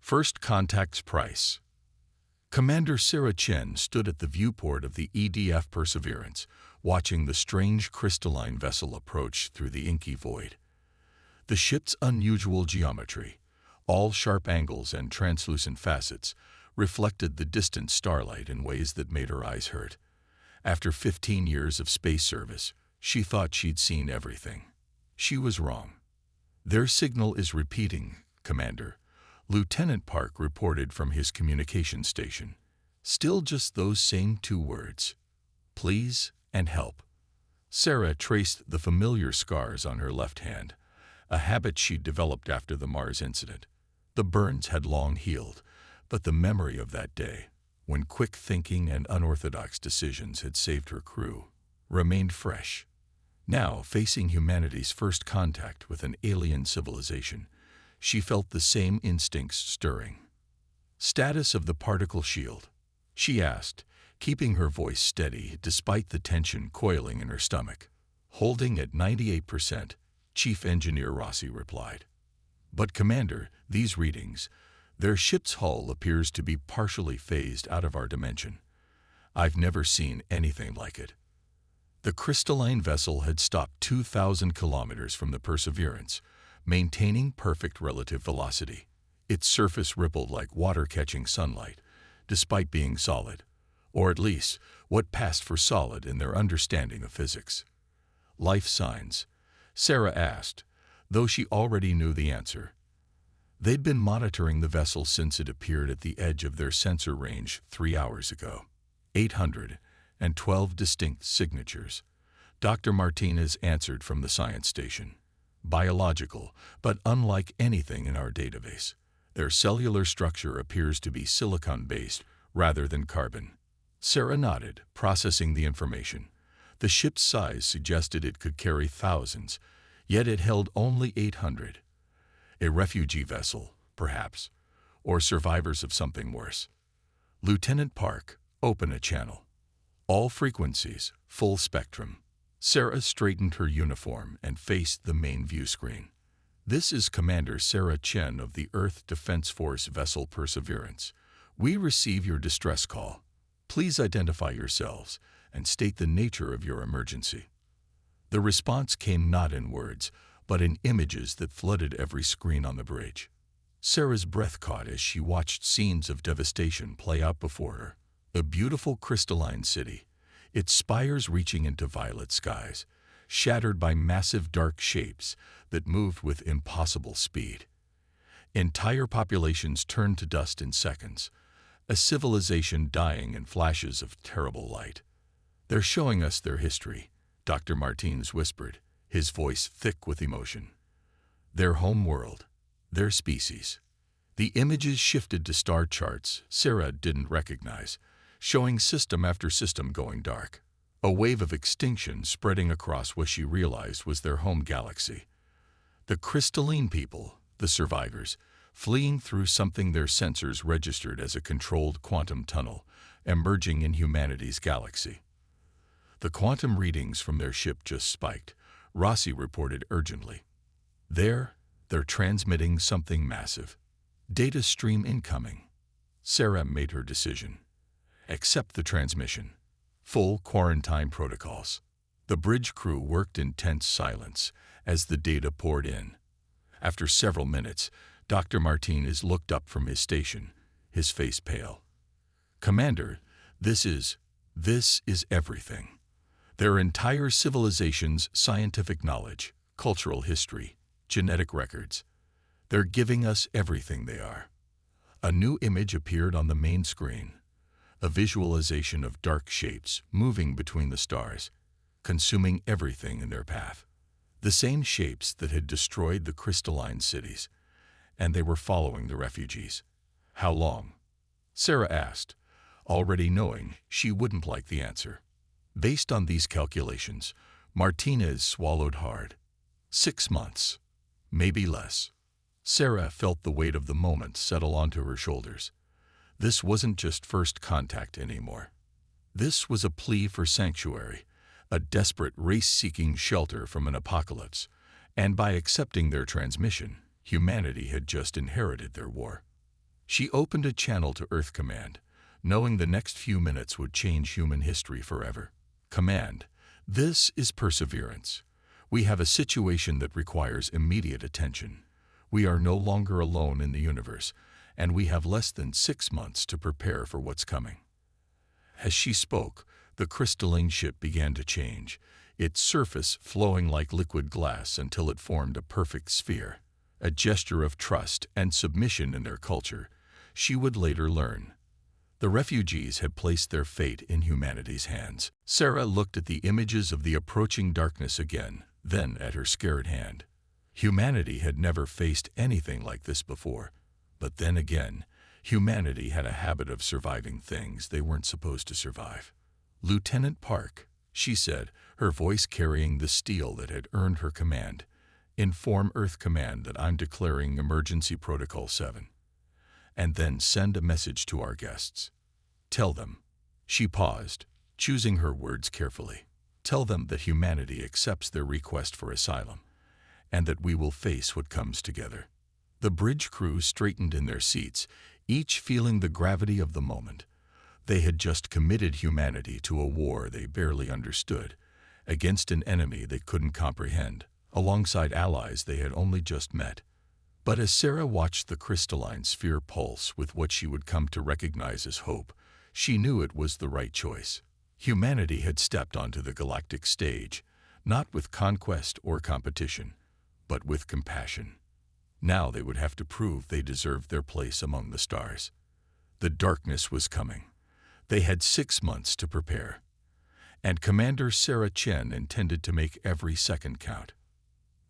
First Contact's Price. Commander Sarah Chen stood at the viewport of the EDF Perseverance, watching the strange crystalline vessel approach through the inky void. The ship's unusual geometry, all sharp angles and translucent facets, reflected the distant starlight in ways that made her eyes hurt. After 15 years of space service, she thought she'd seen everything. She was wrong. "Their signal is repeating, Commander," Lieutenant Park reported from his communication station. "Still just those same two words. Please and help." Sarah traced the familiar scars on her left hand, a habit she'd developed after the Mars incident. The burns had long healed, but the memory of that day, when quick thinking and unorthodox decisions had saved her crew, remained fresh. Now, facing humanity's first contact with an alien civilization, she felt the same instincts stirring. "Status of the particle shield?" she asked, keeping her voice steady despite the tension coiling in her stomach. "Holding at 98%, Chief Engineer Rossi replied. "But Commander, these readings, their ship's hull appears to be partially phased out of our dimension. I've never seen anything like it." The crystalline vessel had stopped 2,000 kilometers from the Perseverance, maintaining perfect relative velocity. Its surface rippled like water catching sunlight, despite being solid, or at least what passed for solid in their understanding of physics. "Life signs?" Sarah asked, though she already knew the answer. They'd been monitoring the vessel since it appeared at the edge of their sensor range 3 hours ago. 812 distinct signatures. Dr. Martinez answered from the science station. "Biological, but unlike anything in our database. Their cellular structure appears to be silicon-based rather than carbon." Sarah nodded, processing the information. The ship's size suggested it could carry thousands, yet it held only 800. A refugee vessel, perhaps, or survivors of something worse. "Lieutenant Park, open a channel. All frequencies, full spectrum." Sarah straightened her uniform and faced the main view screen. "This is Commander Sarah Chen of the Earth Defense Force vessel Perseverance. We receive your distress call. Please identify yourselves and state the nature of your emergency." The response came not in words, but in images that flooded every screen on the bridge. Sarah's breath caught as she watched scenes of devastation play out before her. A beautiful crystalline city, its spires reaching into violet skies, shattered by massive dark shapes that moved with impossible speed. Entire populations turned to dust in seconds, a civilization dying in flashes of terrible light. "They're showing us their history," Dr. Martinez whispered, his voice thick with emotion. "Their home world, their species." The images shifted to star charts Sarah didn't recognize, showing system after system going dark. A wave of extinction spreading across what she realized was their home galaxy. The crystalline people, the survivors, fleeing through something their sensors registered as a controlled quantum tunnel, emerging in humanity's galaxy. "The quantum readings from their ship just spiked," Rossi reported urgently. They're transmitting something massive. "Data stream incoming." Sarah made her decision. Accept the transmission. Full quarantine protocols. The bridge crew worked in tense silence as the data poured in. After several minutes, Dr. Martinez looked up from his station, his face pale. "Commander, this is everything. Their entire civilization's scientific knowledge, cultural history, genetic records. They're giving us everything they are." A new image appeared on the main screen, a visualization of dark shapes moving between the stars, consuming everything in their path. The same shapes that had destroyed the crystalline cities, and they were following the refugees. "How long?" Sarah asked, already knowing she wouldn't like the answer. Based on these calculations, Martinez swallowed hard. 6 months. Maybe less. Sarah felt the weight of the moment settle onto her shoulders. This wasn't just first contact anymore. This was a plea for sanctuary, a desperate race-seeking shelter from an apocalypse, and by accepting their transmission, humanity had just inherited their war. She opened a channel to Earth Command, knowing the next few minutes would change human history forever. Command, this is Perseverance. We have a situation that requires immediate attention. We are no longer alone in the universe, and we have less than 6 months to prepare for what's coming. As she spoke, the crystalline ship began to change, its surface flowing like liquid glass until it formed a perfect sphere, a gesture of trust and submission in their culture, she would later learn. The refugees had placed their fate in humanity's hands. Sarah looked at the images of the approaching darkness again, then at her scared hand. Humanity had never faced anything like this before, but then again, humanity had a habit of surviving things they weren't supposed to survive. "Lieutenant Park," she said, her voice carrying the steel that had earned her command, "inform Earth Command that I'm declaring Emergency Protocol 7. And then send a message to our guests. Tell them," she paused, choosing her words carefully, "tell them that humanity accepts their request for asylum, and that we will face what comes together." The bridge crew straightened in their seats, each feeling the gravity of the moment. They had just committed humanity to a war they barely understood, against an enemy they couldn't comprehend, alongside allies they had only just met. But as Sarah watched the crystalline sphere pulse with what she would come to recognize as hope, she knew it was the right choice. Humanity had stepped onto the galactic stage, not with conquest or competition, but with compassion. Now they would have to prove they deserved their place among the stars. The darkness was coming. They had 6 months to prepare, and Commander Sarah Chen intended to make every second count.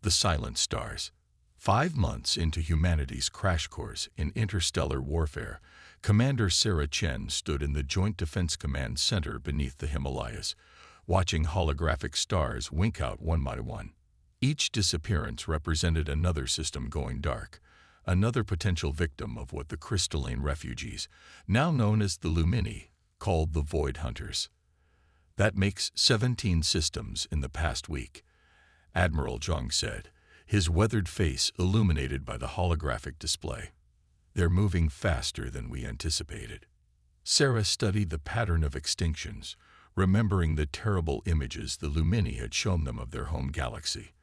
The Silent Stars. 5 months into humanity's crash course in interstellar warfare, Commander Sarah Chen stood in the Joint Defense Command Center beneath the Himalayas, watching holographic stars wink out one by one. Each disappearance represented another system going dark, another potential victim of what the crystalline refugees, now known as the Lumini, called the Void Hunters. "That makes 17 systems in the past week," Admiral Zhang said, his weathered face illuminated by the holographic display. "They're moving faster than we anticipated." Sarah studied the pattern of extinctions, remembering the terrible images the Lumini had shown them of their home galaxy.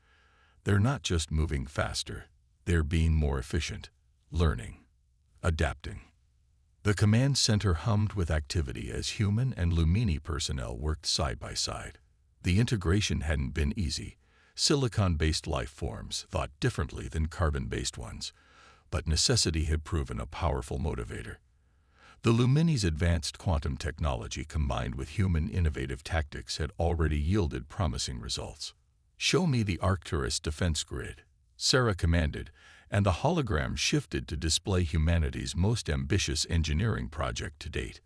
They're not just moving faster, they're being more efficient, learning, adapting. The command center hummed with activity as human and Lumini personnel worked side by side. The integration hadn't been easy. Silicon-based life forms thought differently than carbon-based ones, but necessity had proven a powerful motivator. The Lumini's advanced quantum technology combined with human innovative tactics had already yielded promising results. "Show me the Arcturus defense grid," Sarah commanded, and the hologram shifted to display humanity's most ambitious engineering project to date.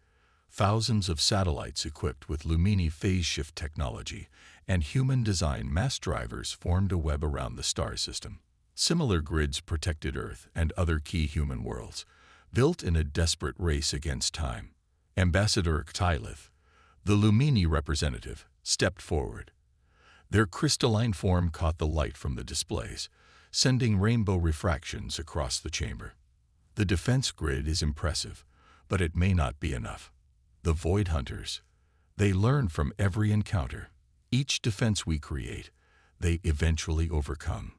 Thousands of satellites equipped with Lumini phase shift technology and human-designed mass drivers formed a web around the star system. Similar grids protected Earth and other key human worlds, built in a desperate race against time. Ambassador Ktylith, the Lumini representative, stepped forward. Their crystalline form caught the light from the displays, sending rainbow refractions across the chamber. "The defense grid is impressive, but it may not be enough. The Void Hunters, they learn from every encounter. Each defense we create, they eventually overcome."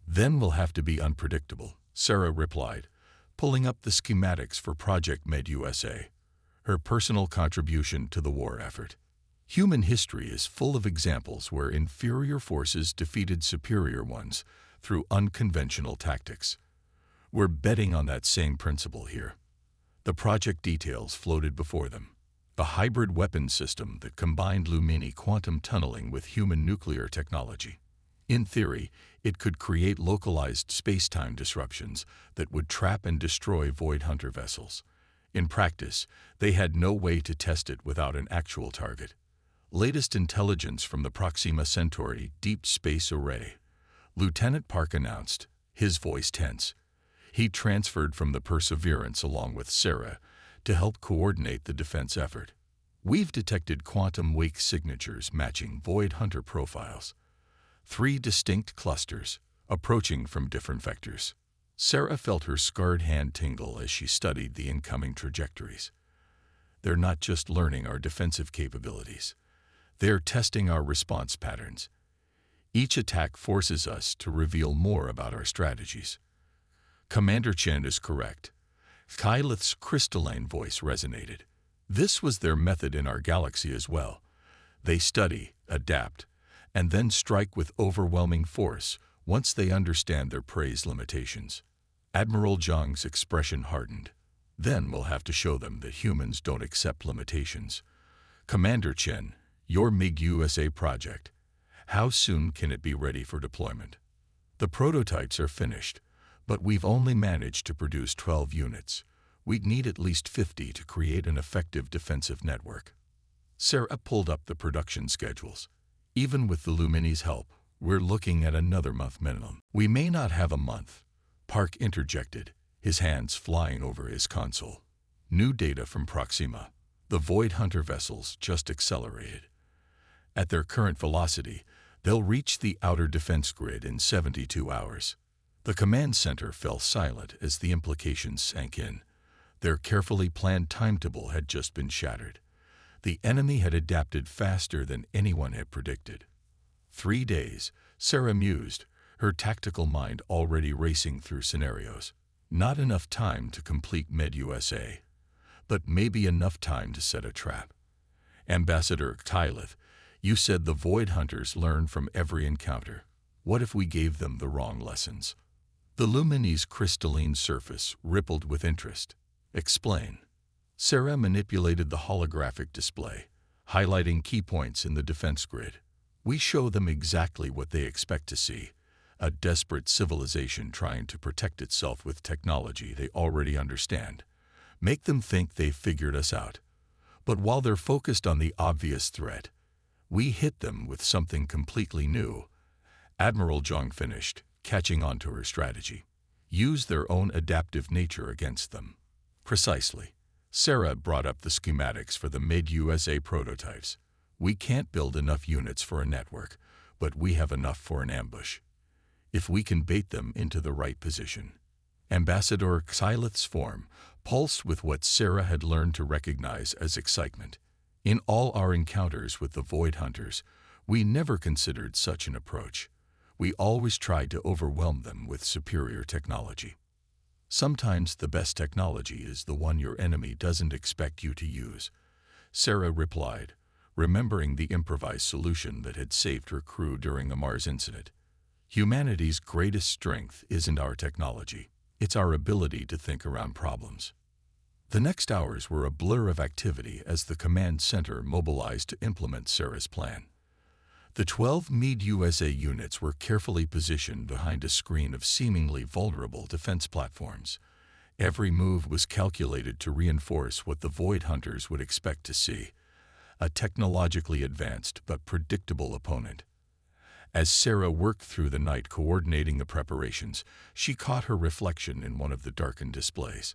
"Then we'll have to be unpredictable," Sarah replied, pulling up the schematics for Project Med USA, her personal contribution to the war effort. Human history is full of examples where inferior forces defeated superior ones through unconventional tactics. We're betting on that same principle here. The project details floated before them. A hybrid weapons system that combined Lumini quantum tunneling with human nuclear technology. In theory, it could create localized space-time disruptions that would trap and destroy Void Hunter vessels. In practice, they had no way to test it without an actual target. Latest intelligence from the Proxima Centauri Deep Space Array, Lieutenant Park announced, his voice tense. He transferred from the Perseverance along with Sarah to help coordinate the defense effort. "We've detected quantum wake signatures matching Void Hunter profiles. 3 distinct clusters, approaching from different vectors. Sarah felt her scarred hand tingle as she studied the incoming trajectories. They're not just learning our defensive capabilities. They're testing our response patterns. Each attack forces us to reveal more about our strategies. Commander Chen is correct. Kyleth's crystalline voice resonated. This was their method in our galaxy as well. They study, adapt, and then strike with overwhelming force once they understand their prey's limitations. Admiral Zhang's expression hardened. Then we'll have to show them that humans don't accept limitations. Commander Chen, your MiG-USA project. How soon can it be ready for deployment? The prototypes are finished, but we've only managed to produce 12 units. We'd need at least 50 to create an effective defensive network. Sarah pulled up the production schedules. Even with the Lumini's help, we're looking at another month minimum. We may not have a month, Park interjected, his hands flying over his console. New data from Proxima. The Void Hunter vessels just accelerated. At their current velocity, they'll reach the outer defense grid in 72 hours. The command center fell silent as the implications sank in. Their carefully planned timetable had just been shattered. The enemy had adapted faster than anyone had predicted. 3 days, Sarah mused, her tactical mind already racing through scenarios. Not enough time to complete Med-USA, but maybe enough time to set a trap. Ambassador Kyleth, you said the Void Hunters learn from every encounter. What if we gave them the wrong lessons? The Lumini's crystalline surface rippled with interest. Explain. Sarah manipulated the holographic display, highlighting key points in the defense grid. We show them exactly what they expect to see, a desperate civilization trying to protect itself with technology they already understand. Make them think they've figured us out. But while they're focused on the obvious threat, we hit them with something completely new. Admiral Zhang finished, catching on to her strategy. Use their own adaptive nature against them. Precisely. Sarah brought up the schematics for the Mid-USA prototypes. We can't build enough units for a network, but we have enough for an ambush. If we can bait them into the right position. Ambassador Kyleth's form pulsed with what Sarah had learned to recognize as excitement. In all our encounters with the Void Hunters, we never considered such an approach. We always tried to overwhelm them with superior technology. Sometimes the best technology is the one your enemy doesn't expect you to use, Sarah replied, remembering the improvised solution that had saved her crew during the Mars incident. Humanity's greatest strength isn't our technology, it's our ability to think around problems. The next hours were a blur of activity as the command center mobilized to implement Sarah's plan. The 12 Mid-USA units were carefully positioned behind a screen of seemingly vulnerable defense platforms. Every move was calculated to reinforce what the Void Hunters would expect to see, a technologically advanced but predictable opponent. As Sarah worked through the night coordinating the preparations, she caught her reflection in one of the darkened displays.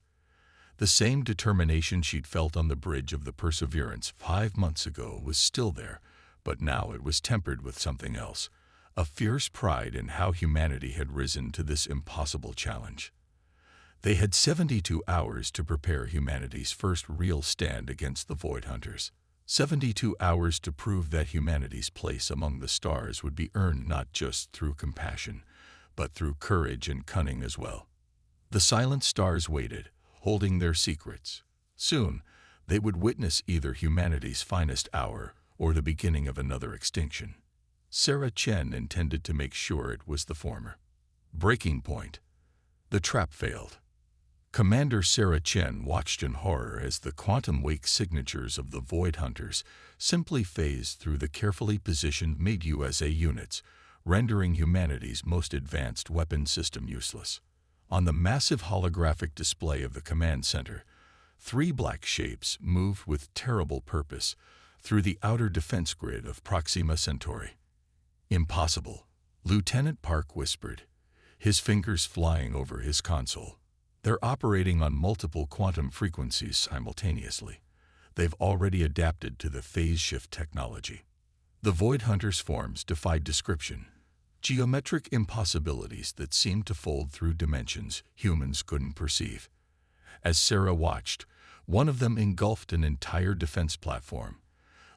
The same determination she'd felt on the bridge of the Perseverance 5 months ago was still there, but now it was tempered with something else, a fierce pride in how humanity had risen to this impossible challenge. They had 72 hours to prepare humanity's first real stand against the Void Hunters. 72 hours to prove that humanity's place among the stars would be earned not just through compassion, but through courage and cunning as well. The silent stars waited, holding their secrets. Soon, they would witness either humanity's finest hour or the beginning of another extinction. Sarah Chen intended to make sure it was the former. Breaking point. The trap failed. Commander Sarah Chen watched in horror as the quantum wake signatures of the Void Hunters simply phased through the carefully positioned Mid-USA units, rendering humanity's most advanced weapon system useless. On the massive holographic display of the command center, 3 black shapes moved with terrible purpose through the outer defense grid of Proxima Centauri. Impossible, Lieutenant Park whispered, his fingers flying over his console. They're operating on multiple quantum frequencies simultaneously. They've already adapted to the phase shift technology. The Void Hunters' forms defied description. Geometric impossibilities that seemed to fold through dimensions humans couldn't perceive. As Sarah watched, one of them engulfed an entire defense platform,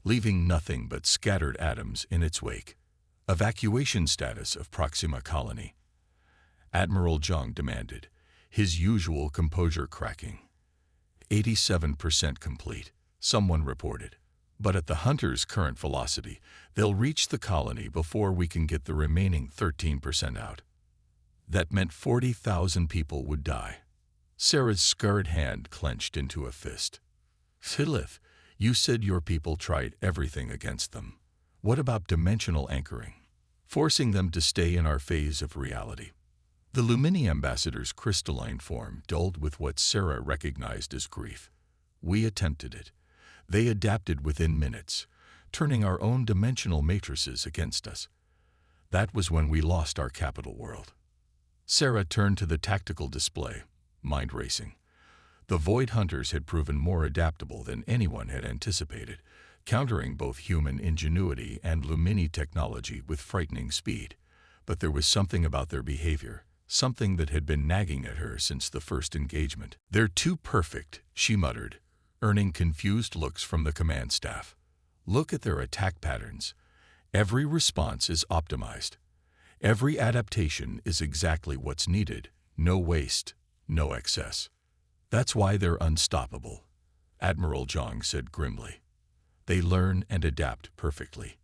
leaving nothing but scattered atoms in its wake. Evacuation status of Proxima Colony, Admiral Zhang demanded, his usual composure cracking. 87% complete, someone reported. But at the Hunter's current velocity, they'll reach the colony before we can get the remaining 13% out. That meant 40,000 people would die. Sarah's scarred hand clenched into a fist. Silith, you said your people tried everything against them. What about dimensional anchoring? Forcing them to stay in our phase of reality. The Lumini ambassador's crystalline form dulled with what Sarah recognized as grief. We attempted it. They adapted within minutes, turning our own dimensional matrices against us. That was when we lost our capital world. Sarah turned to the tactical display, mind racing. The Void Hunters had proven more adaptable than anyone had anticipated, countering both human ingenuity and Lumini technology with frightening speed. But there was something about their behavior, something that had been nagging at her since the first engagement. They're too perfect, she muttered, earning confused looks from the command staff. Look at their attack patterns. Every response is optimized. Every adaptation is exactly what's needed. No waste, no excess. That's why they're unstoppable, Admiral Zhang said grimly. They learn and adapt perfectly.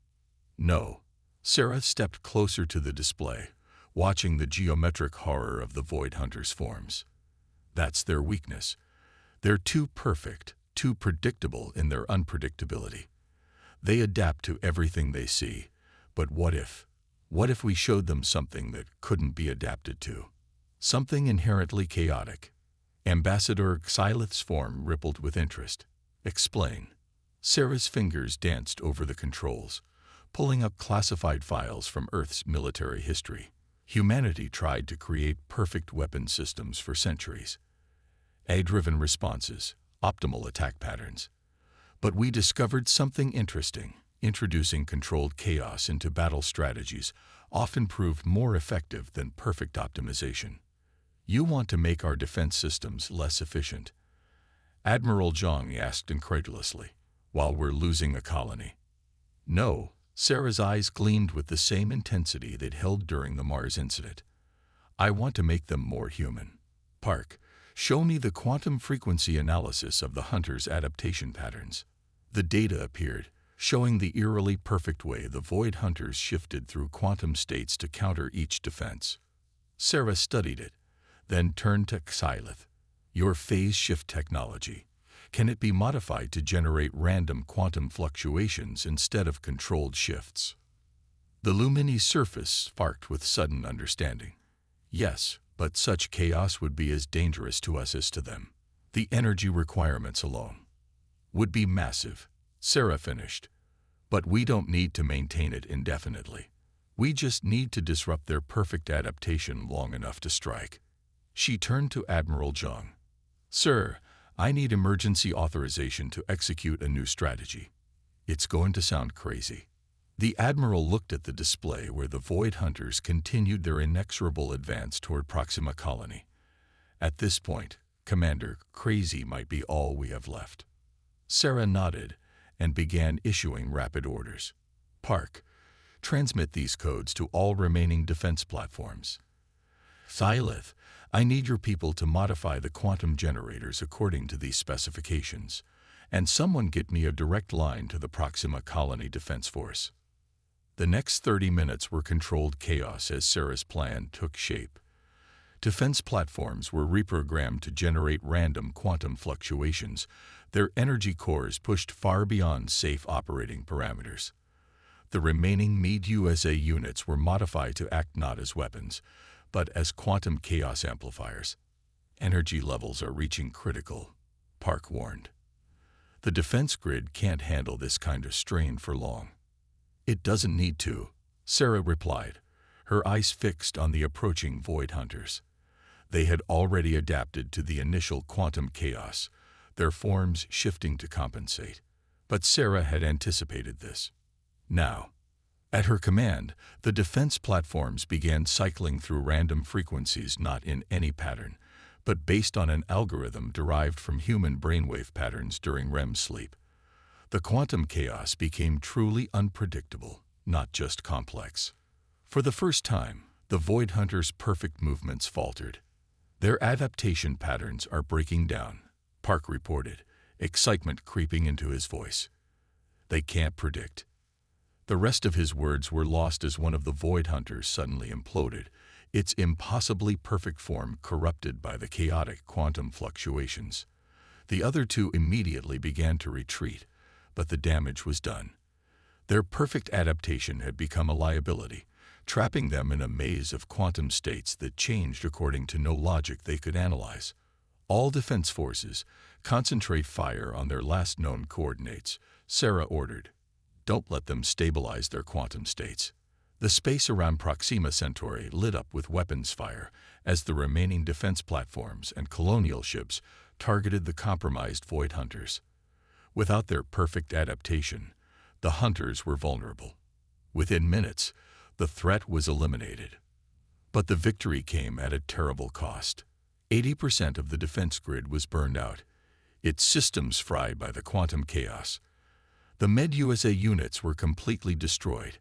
No. Sarah stepped closer to the display, watching the geometric horror of the Void Hunters' forms. That's their weakness. They're too perfect, too predictable in their unpredictability. They adapt to everything they see. But what if? What if we showed them something that couldn't be adapted to? Something inherently chaotic. Ambassador Xylith's form rippled with interest. Explain. Sarah's fingers danced over the controls, pulling up classified files from Earth's military history. Humanity tried to create perfect weapon systems for centuries. AI-driven responses, optimal attack patterns. But we discovered something interesting. Introducing controlled chaos into battle strategies often proved more effective than perfect optimization. You want to make our defense systems less efficient? Admiral Zhang asked incredulously, while we're losing a colony. No, Sarah's eyes gleamed with the same intensity they'd held during the Mars incident. I want to make them more human. Park, show me the quantum frequency analysis of the Hunter's adaptation patterns. The data appeared, showing the eerily perfect way the Void Hunters shifted through quantum states to counter each defense. Sarah studied it, then turned to Xylith. Your phase shift technology. Can it be modified to generate random quantum fluctuations instead of controlled shifts? The Lumini surface sparked with sudden understanding. Yes, but such chaos would be as dangerous to us as to them. The energy requirements alone would be massive, Sarah finished. But we don't need to maintain it indefinitely. We just need to disrupt their perfect adaptation long enough to strike. She turned to Admiral Zhang. Sir, I need emergency authorization to execute a new strategy. It's going to sound crazy. The Admiral looked at the display where the Void Hunters continued their inexorable advance toward Proxima Colony. At this point, Commander, crazy might be all we have left. Sarah nodded and began issuing rapid orders. Park, transmit these codes to all remaining defense platforms. Xylith, I need your people to modify the quantum generators according to these specifications, and someone get me a direct line to the Proxima Colony Defense Force. The next 30 minutes were controlled chaos as Sarah's plan took shape. Defense platforms were reprogrammed to generate random quantum fluctuations, their energy cores pushed far beyond safe operating parameters. The remaining MED-USA units were modified to act not as weapons, but as quantum chaos amplifiers. Energy levels are reaching critical, Park warned. The defense grid can't handle this kind of strain for long. It doesn't need to, Sarah replied, her eyes fixed on the approaching Void Hunters. They had already adapted to the initial quantum chaos, their forms shifting to compensate. But Sarah had anticipated this. Now, At her command, the defense platforms began cycling through random frequencies not in any pattern, but based on an algorithm derived from human brainwave patterns during REM sleep. The quantum chaos became truly unpredictable, not just complex. For the first time, the Void Hunters' perfect movements faltered. Their adaptation patterns are breaking down, Park reported, excitement creeping into his voice. They can't predict. The rest of his words were lost as one of the Void Hunters suddenly imploded, its impossibly perfect form corrupted by the chaotic quantum fluctuations. The other two immediately began to retreat, but the damage was done. Their perfect adaptation had become a liability, trapping them in a maze of quantum states that changed according to no logic they could analyze. All defense forces, concentrate fire on their last known coordinates, Sarah ordered. Don't let them stabilize their quantum states. The space around Proxima Centauri lit up with weapons fire as the remaining defense platforms and colonial ships targeted the compromised Void Hunters. Without their perfect adaptation, the Hunters were vulnerable. Within minutes, the threat was eliminated. But the victory came at a terrible cost. 80% of the defense grid was burned out, its systems fried by the quantum chaos. The Med-USA units were completely destroyed,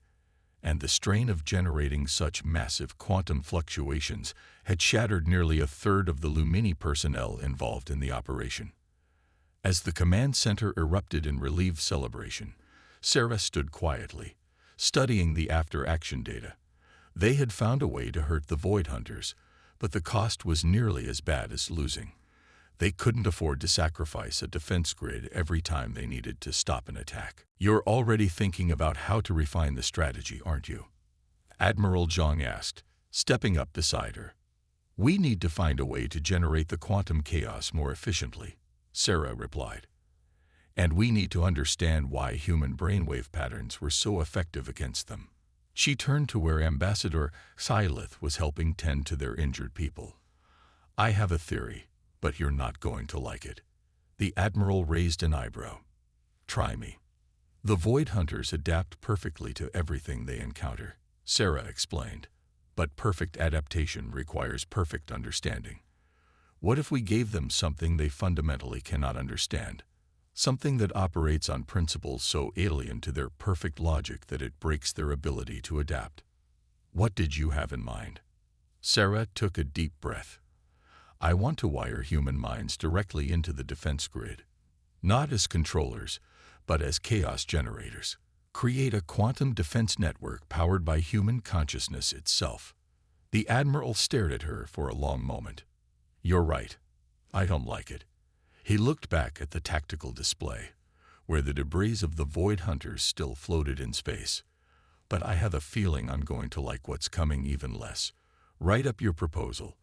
and the strain of generating such massive quantum fluctuations had shattered nearly a third of the Lumini personnel involved in the operation. As the command center erupted in relief celebration, Sarah stood quietly, studying the after-action data. They had found a way to hurt the Void Hunters, but the cost was nearly as bad as losing. They couldn't afford to sacrifice a defense grid every time they needed to stop an attack. You're already thinking about how to refine the strategy, aren't you? Admiral Zhang asked, stepping up beside her. We need to find a way to generate the quantum chaos more efficiently, Sarah replied. And we need to understand why human brainwave patterns were so effective against them. She turned to where Ambassador Xylith was helping tend to their injured people. I have a theory, but you're not going to like it. The Admiral raised an eyebrow. Try me. The Void Hunters adapt perfectly to everything they encounter, Sarah explained. But perfect adaptation requires perfect understanding. What if we gave them something they fundamentally cannot understand? Something that operates on principles so alien to their perfect logic that it breaks their ability to adapt. What did you have in mind? Sarah took a deep breath. I want to wire human minds directly into the defense grid. Not as controllers, but as chaos generators. Create a quantum defense network powered by human consciousness itself. The Admiral stared at her for a long moment. You're right. I don't like it. He looked back at the tactical display, where the debris of the Void Hunters still floated in space. But I have a feeling I'm going to like what's coming even less. Write up your proposal.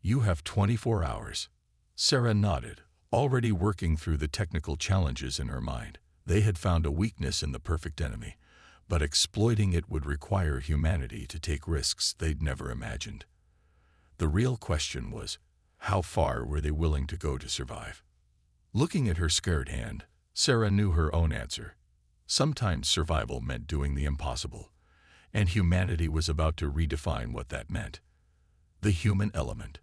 You have 24 hours. Sarah nodded, already working through the technical challenges in her mind. They had found a weakness in the perfect enemy, but exploiting it would require humanity to take risks they'd never imagined. The real question was, how far were they willing to go to survive? Looking at her scared hand, Sarah knew her own answer. Sometimes survival meant doing the impossible, and humanity was about to redefine what that meant. The human element.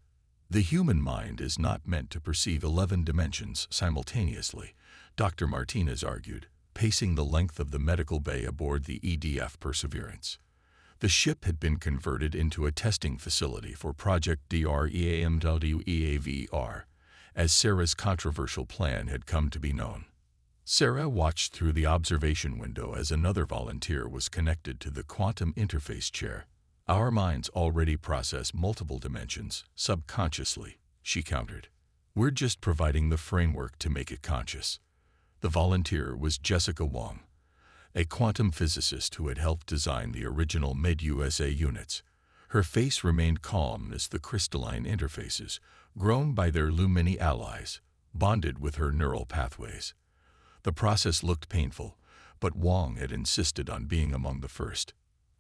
The human mind is not meant to perceive 11 dimensions simultaneously, Dr. Martinez argued, pacing the length of the medical bay aboard the EDF Perseverance. The ship had been converted into a testing facility for Project DREAMWEAVR, as Sarah's controversial plan had come to be known. Sarah watched through the observation window as another volunteer was connected to the quantum interface chair. Our minds already process multiple dimensions, subconsciously, she countered. We're just providing the framework to make it conscious. The volunteer was Jessica Wong, a quantum physicist who had helped design the original Med-USA units. Her face remained calm as the crystalline interfaces, grown by their Lumini allies, bonded with her neural pathways. The process looked painful, but Wong had insisted on being among the first.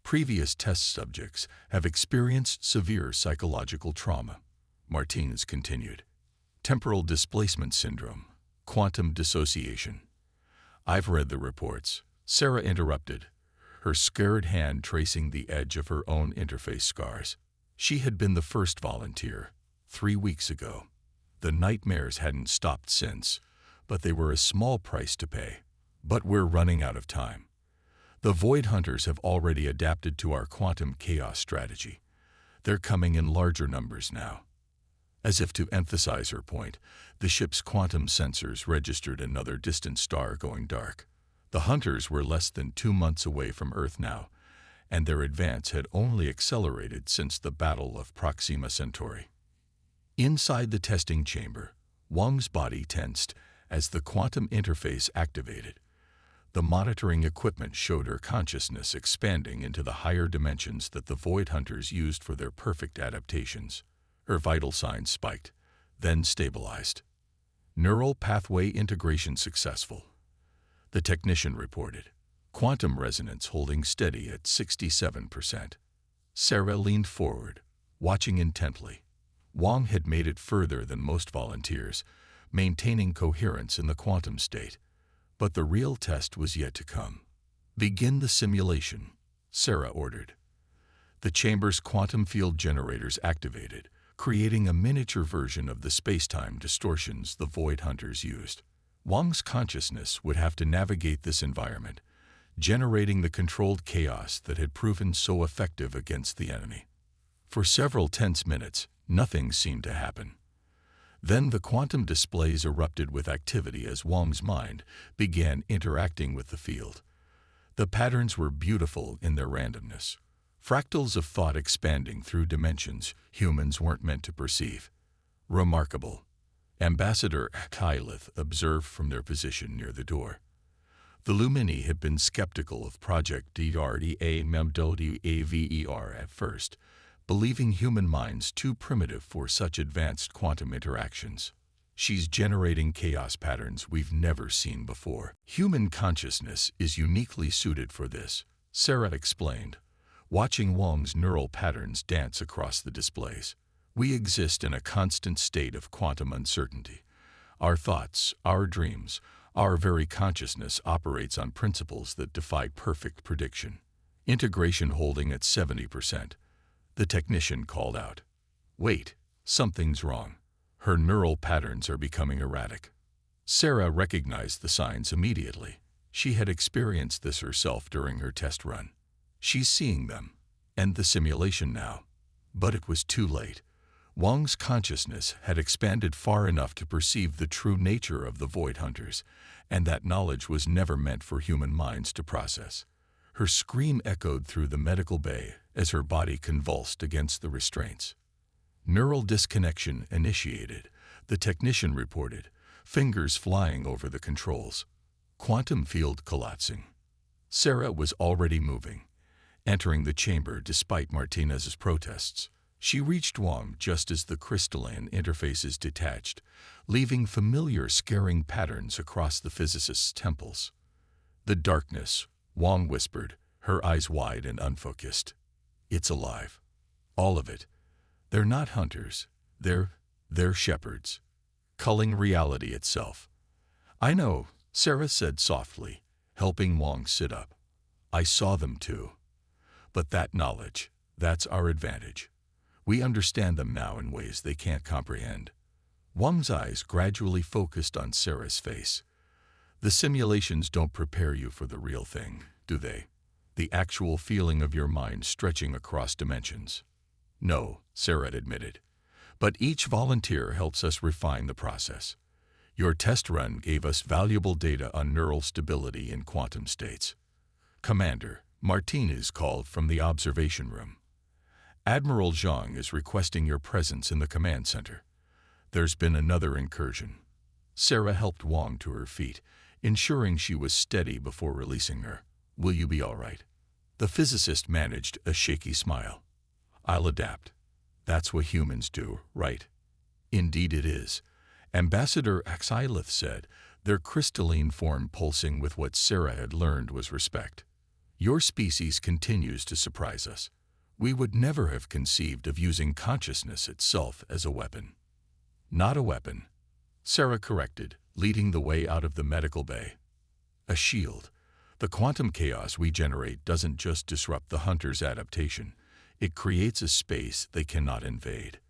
Previous test subjects have experienced severe psychological trauma, Martinez continued. Temporal displacement syndrome, quantum dissociation. I've read the reports, Sarah interrupted, her scared hand tracing the edge of her own interface scars. She had been the first volunteer, 3 weeks ago. The nightmares hadn't stopped since, but they were a small price to pay. But we're running out of time. The Void Hunters have already adapted to our quantum chaos strategy. They're coming in larger numbers now. As if to emphasize her point, the ship's quantum sensors registered another distant star going dark. The Hunters were less than 2 months away from Earth now, and their advance had only accelerated since the Battle of Proxima Centauri. Inside the testing chamber, Wang's body tensed as the quantum interface activated. The monitoring equipment showed her consciousness expanding into the higher dimensions that the Void Hunters used for their perfect adaptations. Her vital signs spiked, then stabilized. Neural pathway integration successful, the technician reported. Quantum resonance holding steady at 67%. Sarah leaned forward, watching intently. Wang had made it further than most volunteers, maintaining coherence in the quantum state. But the real test was yet to come. "Begin the simulation," Sarah ordered. The chamber's quantum field generators activated, creating a miniature version of the space-time distortions the Void Hunters used. Wang's consciousness would have to navigate this environment, generating the controlled chaos that had proven so effective against the enemy. For several tense minutes, nothing seemed to happen. Then the quantum displays erupted with activity as Wang's mind began interacting with the field. The patterns were beautiful in their randomness, fractals of thought expanding through dimensions humans weren't meant to perceive. Remarkable, Ambassador Kylith observed from their position near the door. The Lumini had been skeptical of Project DRDA-MEMDODAVER at first, believing human minds too primitive for such advanced quantum interactions. "She's generating chaos patterns we've never seen before. Human consciousness is uniquely suited for this," Sarah explained, watching Wang's neural patterns dance across the displays. "We exist in a constant state of quantum uncertainty. Our thoughts, our dreams, our very consciousness operates on principles that defy perfect prediction." Integration holding at 70%. The technician called out. "Wait, something's wrong. Her neural patterns are becoming erratic." Sarah recognized the signs immediately. She had experienced this herself during her test run. She's seeing them, and the simulation now. But it was too late. Wang's consciousness had expanded far enough to perceive the true nature of the Void Hunters, and that knowledge was never meant for human minds to process. Her scream echoed through the medical bay as her body convulsed against the restraints. "Neural disconnection initiated," the technician reported, fingers flying over the controls. "Quantum field collapsing." Sarah was already moving, entering the chamber despite Martinez's protests. She reached Wang just as the crystalline interfaces detached, leaving familiar scaring patterns across the physicist's temples. "The darkness," Wang whispered, her eyes wide and unfocused. "It's alive. All of it. They're not hunters. They're shepherds, culling reality itself." "I know," Sarah said softly, helping Wang sit up. "I saw them too. But that knowledge, that's our advantage. We understand them now in ways they can't comprehend." Wang's eyes gradually focused on Sarah's face. "The simulations don't prepare you for the real thing, do they? The actual feeling of your mind stretching across dimensions." "No," Sarah admitted. "But each volunteer helps us refine the process. Your test run gave us valuable data on neural stability in quantum states." "Commander," Martinez called from the observation room. "Admiral Zhang is requesting your presence in the command center. There's been another incursion." Sarah helped Wang to her feet, ensuring she was steady before releasing her. "Will you be all right?" The physicist managed a shaky smile. "I'll adapt. That's what humans do, right?" "Indeed it is," Ambassador Kylith said, their crystalline form pulsing with what Sarah had learned was respect. "Your species continues to surprise us. We would never have conceived of using consciousness itself as a weapon." "Not a weapon," Sarah corrected, leading the way out of the medical bay. "A shield." The quantum chaos we generate doesn't just disrupt the hunter's adaptation, it creates a space they cannot invade.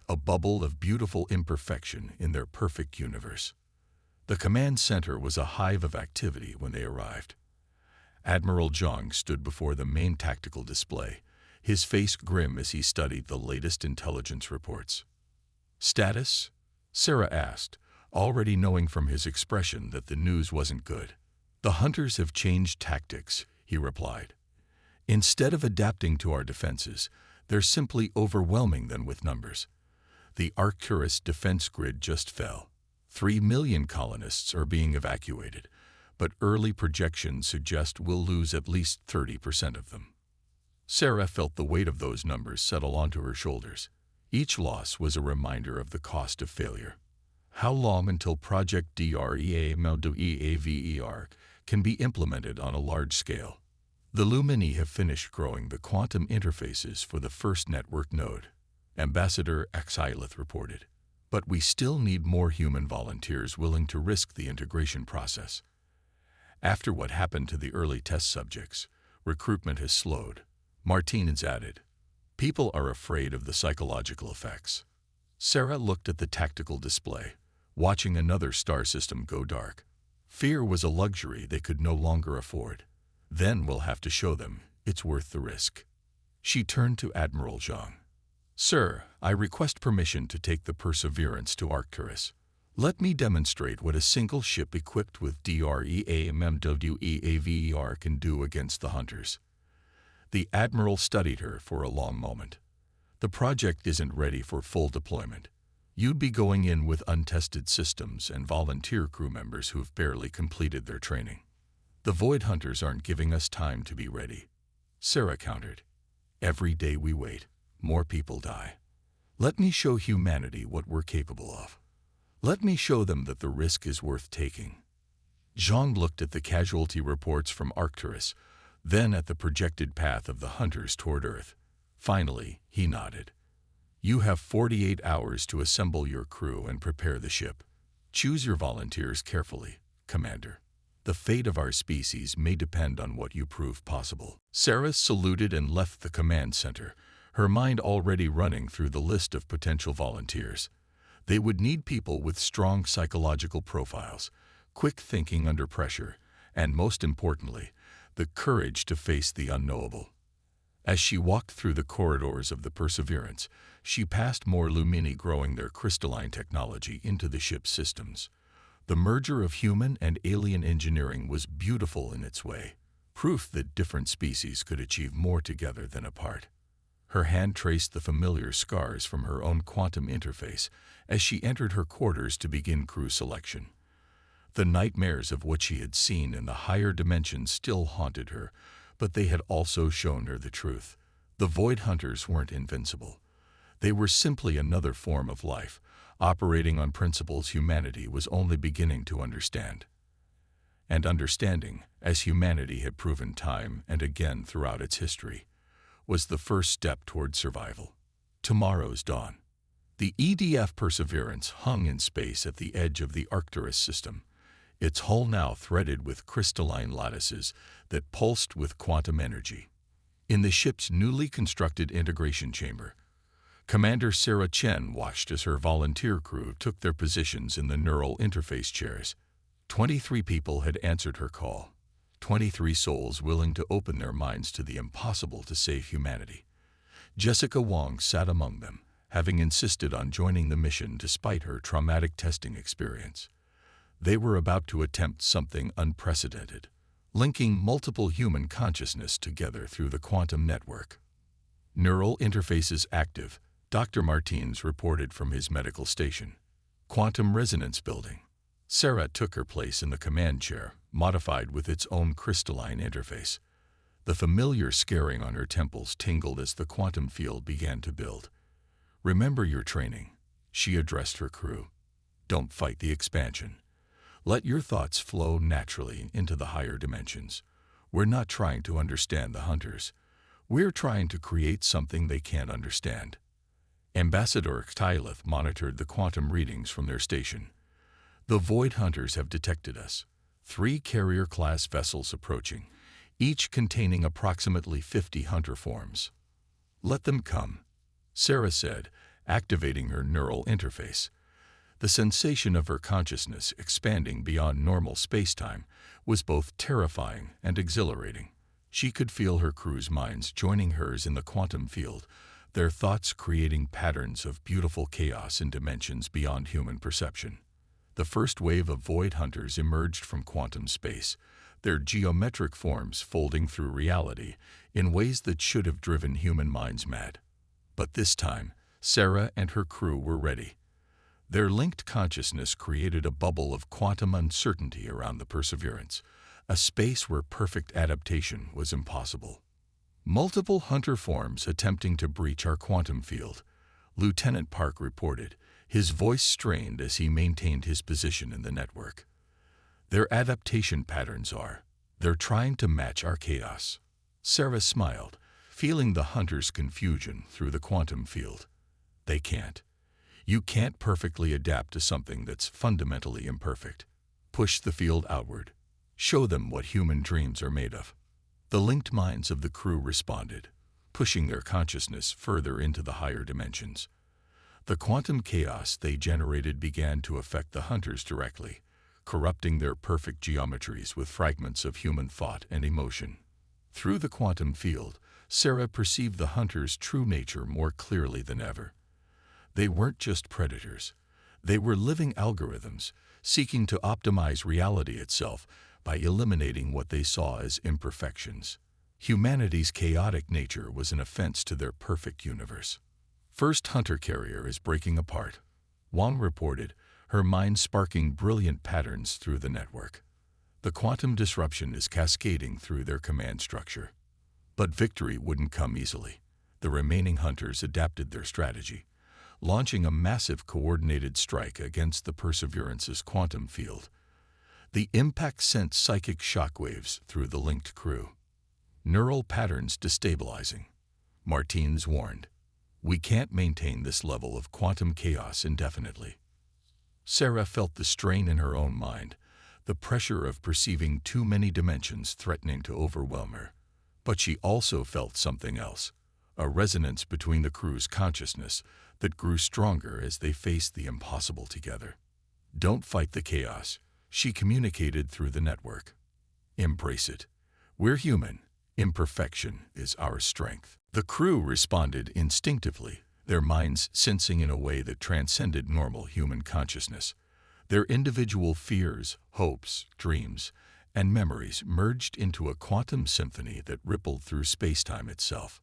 A bubble of beautiful imperfection in their perfect universe. The command center was a hive of activity when they arrived. Admiral Zhang stood before the main tactical display, his face grim as he studied the latest intelligence reports. "Status?" Sarah asked, already knowing from his expression that the news wasn't good. "The hunters have changed tactics," he replied. "Instead of adapting to our defenses, they're simply overwhelming them with numbers. The Arcturus defense grid just fell. 3 million colonists are being evacuated, but early projections suggest we'll lose at least 30% of them." Sarah felt the weight of those numbers settle onto her shoulders. Each loss was a reminder of the cost of failure. How long until Project DREAMLDEAVER can be implemented on a large scale? The Lumini have finished growing the quantum interfaces for the first network node, Ambassador Xylith reported. But we still need more human volunteers willing to risk the integration process. After what happened to the early test subjects, recruitment has slowed. Martinez added, "People are afraid of the psychological effects." Sarah looked at the tactical display, watching another star system go dark. Fear was a luxury they could no longer afford. Then we'll have to show them it's worth the risk. She turned to Admiral Zhang. "Sir, I request permission to take the Perseverance to Arcturus. Let me demonstrate what a single ship equipped with DREAMMWEAVER can do against the hunters." The Admiral studied her for a long moment. "The project isn't ready for full deployment. You'd be going in with untested systems and volunteer crew members who've barely completed their training. The Void Hunters aren't giving us time to be ready." Sarah countered. "Every day we wait, more people die. Let me show humanity what we're capable of. Let me show them that the risk is worth taking." Zhang looked at the casualty reports from Arcturus, then at the projected path of the hunters toward Earth. Finally, he nodded. "You have 48 hours to assemble your crew and prepare the ship. Choose your volunteers carefully, Commander. The fate of our species may depend on what you prove possible." Sarah saluted and left the command center, her mind already running through the list of potential volunteers. They would need people with strong psychological profiles, quick thinking under pressure, and most importantly, the courage to face the unknowable. As she walked through the corridors of the Perseverance, she passed more Lumini growing their crystalline technology into the ship's systems. The merger of human and alien engineering was beautiful in its way, proof that different species could achieve more together than apart. Her hand traced the familiar scars from her own quantum interface as she entered her quarters to begin crew selection. The nightmares of what she had seen in the higher dimensions still haunted her, but they had also shown her the truth. The Void Hunters weren't invincible. They were simply another form of life, operating on principles humanity was only beginning to understand. And understanding, as humanity had proven time and again throughout its history, was the first step toward survival. Tomorrow's dawn. The EDF Perseverance hung in space at the edge of the Arcturus system, its hull now threaded with crystalline lattices that pulsed with quantum energy. In the ship's newly constructed integration chamber, Commander Sarah Chen watched as her volunteer crew took their positions in the neural interface chairs. 23 people had answered her call, 23 souls willing to open their minds to the impossible to save humanity. Jessica Wong sat among them, having insisted on joining the mission despite her traumatic testing experience. They were about to attempt something unprecedented, linking multiple human consciousness together through the quantum network. "Neural interfaces active," Dr. Martinez reported from his medical station. "Quantum resonance building." Sarah took her place in the command chair, modified with its own crystalline interface. The familiar scaring on her temples tingled as the quantum field began to build. "Remember your training," she addressed her crew. "Don't fight the expansion. Let your thoughts flow naturally into the higher dimensions. We're not trying to understand the hunters. We're trying to create something they can't understand." Ambassador Xylith monitored the quantum readings from their station. "The Void Hunters have detected us. 3 carrier-class vessels approaching, each containing approximately 50 hunter forms. "Let them come," Sarah said, activating her neural interface. The sensation of her consciousness expanding beyond normal space-time was both terrifying and exhilarating. She could feel her crew's minds joining hers in the quantum field, their thoughts creating patterns of beautiful chaos in dimensions beyond human perception. The first wave of void hunters emerged from quantum space, their geometric forms folding through reality in ways that should have driven human minds mad. But this time, Sarah and her crew were ready. Their linked consciousness created a bubble of quantum uncertainty around the Perseverance, a space where perfect adaptation was impossible. "Multiple hunter forms attempting to breach our quantum field," Lieutenant Park reported, his voice strained as he maintained his position in the network. "Their adaptation patterns they're trying to match our chaos." Sarah smiled, feeling the hunter's confusion through the quantum field. "They can't. You can't perfectly adapt to something that's fundamentally imperfect. Push the field outward. Show them what human dreams are made of." The linked minds of the crew responded, pushing their consciousness further into the higher dimensions. The quantum chaos they generated began to affect the hunters directly, corrupting their perfect geometries with fragments of human thought and emotion. Through the quantum field, Sarah perceived the hunters' true nature more clearly than ever. They weren't just predators. They were living algorithms, seeking to optimize reality itself by eliminating what they saw as imperfections. Humanity's chaotic nature was an offense to their perfect universe. "First hunter carrier is breaking apart," Wang reported, her mind sparking brilliant patterns through the network. "The quantum disruption is cascading through their command structure." But victory wouldn't come easily. The remaining hunters adapted their strategy, launching a massive coordinated strike against the Perseverance's quantum field. The impact sent psychic shockwaves through the linked crew. Neural patterns destabilizing. Martins warned, "We can't maintain this level of quantum chaos indefinitely." Sarah felt the strain in her own mind, the pressure of perceiving too many dimensions threatening to overwhelm her. But she also felt something else, a resonance between the crew's consciousness that grew stronger as they faced the impossible together. "Don't fight the chaos," she communicated through the network. "Embrace it. We're human. Imperfection is our strength." The crew responded instinctively, their minds sensing in a way that transcended normal human consciousness. Their individual fears, hopes, dreams, and memories merged into a quantum symphony that rippled through space-time itself.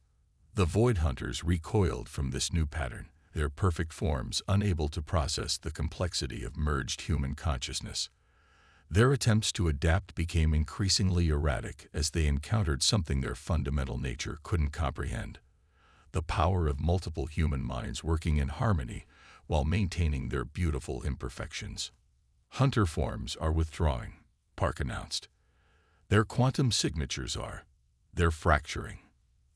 The Void Hunters recoiled from this new pattern, their perfect forms unable to process the complexity of merged human consciousness. Their attempts to adapt became increasingly erratic as they encountered something their fundamental nature couldn't comprehend: the power of multiple human minds working in harmony while maintaining their beautiful imperfections. "Hunter forms are withdrawing," Park announced. "Their quantum signatures they're fracturing."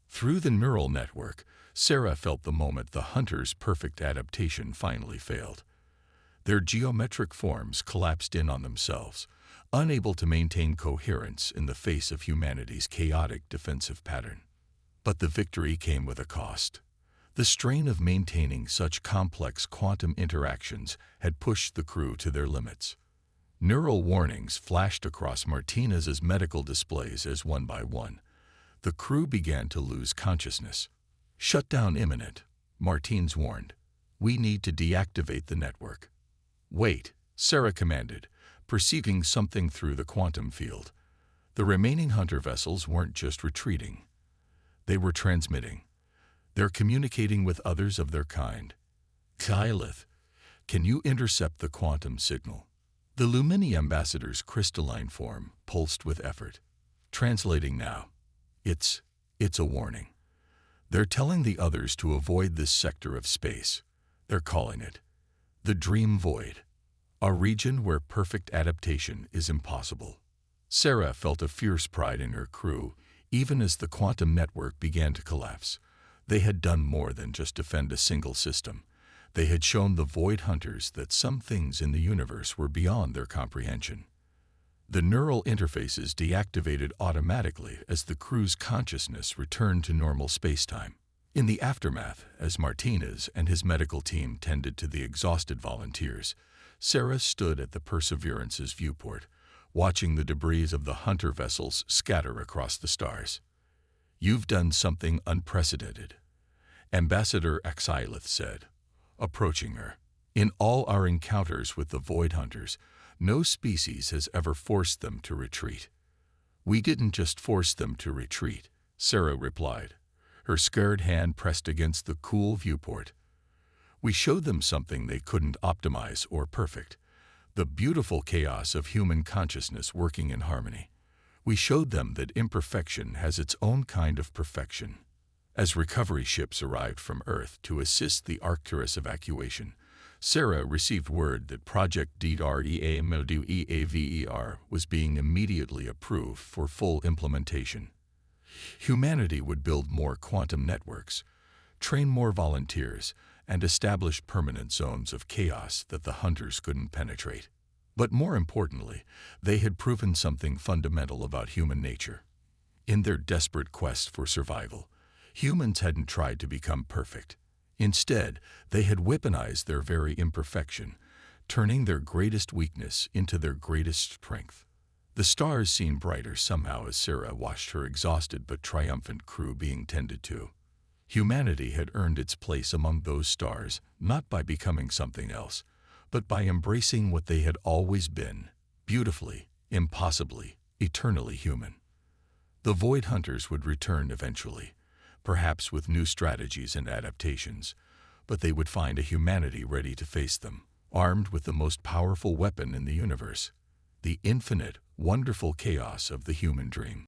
Through the neural network, Sarah felt the moment the hunters' perfect adaptation finally failed. Their geometric forms collapsed in on themselves, unable to maintain coherence in the face of humanity's chaotic defensive pattern. But the victory came with a cost. The strain of maintaining such complex quantum interactions had pushed the crew to their limits. Neural warnings flashed across Martinez's medical displays as one by one. The crew began to lose consciousness. "Shutdown imminent," Martins warned. "We need to deactivate the network." "Wait," Sarah commanded, perceiving something through the quantum field. The remaining hunter vessels weren't just retreating. They were transmitting. They're communicating with others of their kind. "Kylith, can you intercept the quantum signal?" The Lumini ambassador's crystalline form pulsed with effort. "Translating now. It's a warning. They're telling the others to avoid this sector of space. They're calling it the Dream Void, a region where perfect adaptation is impossible." Sarah felt a fierce pride in her crew, even as the quantum network began to collapse. They had done more than just defend a single system. They had shown the Void Hunters that some things in the universe were beyond their comprehension. The neural interfaces deactivated automatically as the crew's consciousness returned to normal spacetime. In the aftermath, as Martinez and his medical team tended to the exhausted volunteers, Sarah stood at the Perseverance's viewport, watching the debris of the Hunter vessels scatter across the stars. "You've done something unprecedented," Ambassador Axilith said, approaching her. "In all our encounters with the Void Hunters, no species has ever forced them to retreat." "We didn't just force them to retreat," Sarah replied, her scared hand pressed against the cool viewport. "We showed them something they couldn't optimize or perfect, the beautiful chaos of human consciousness working in harmony. We showed them that imperfection has its own kind of perfection." As recovery ships arrived from Earth to assist the Arcturus evacuation, Sarah received word that Project DREAMLDEAVER was being immediately approved for full implementation. Humanity would build more quantum networks, train more volunteers, and establish permanent zones of chaos that the Hunters couldn't penetrate. But more importantly, they had proven something fundamental about human nature. In their desperate quest for survival, humans hadn't tried to become perfect. Instead, they had weaponized their very imperfection, turning their greatest weakness into their greatest strength. The stars seemed brighter somehow as Sarah watched her exhausted but triumphant crew being tended to. Humanity had earned its place among those stars, not by becoming something else, but by embracing what they had always been, beautifully, impossibly, eternally human. The Void Hunters would return eventually, perhaps with new strategies and adaptations, but they would find a humanity ready to face them, armed with the most powerful weapon in the universe, the infinite, wonderful chaos of the human dream.